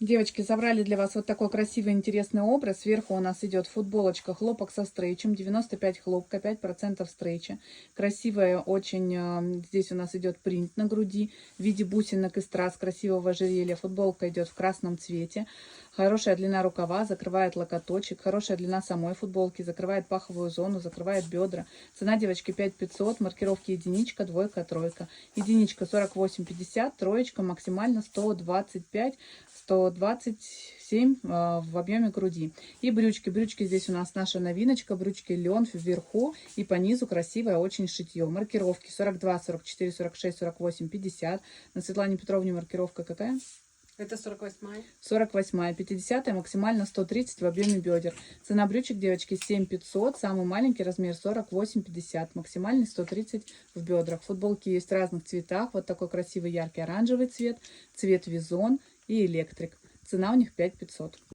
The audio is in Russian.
Девочки, забрали для вас вот такой красивый, интересный образ. Сверху у нас идет футболочка, хлопок со стрейчем, 95 хлопка, 5% стрейча. Красивая очень, здесь у нас идет принт на груди в виде бусинок и страз, красивого ожерелья. Футболка идет в красном цвете. Хорошая длина рукава, закрывает локоточек. Хорошая длина самой футболки, закрывает паховую зону, закрывает бедра. Цена, девочки, 5500, маркировки единичка, двойка, тройка. Единичка 48,50, троечка максимально 125, 127 в объеме груди. И брючки. Брючки здесь у нас наша новиночка. Брючки лен вверху и по низу красивое очень шитье. Маркировки 42, 44, 46, 48, 50. На Светлане Петровне маркировка какая? Это 48-я. 48, 50, максимально 130 в объеме бедер. Цена брючек, девочки, 7500. Самый маленький размер 48,50. Максимальный 130 в бедрах. Футболки есть в разных цветах. Вот такой красивый яркий оранжевый цвет, цвет визон и электрик. Цена у них 5500.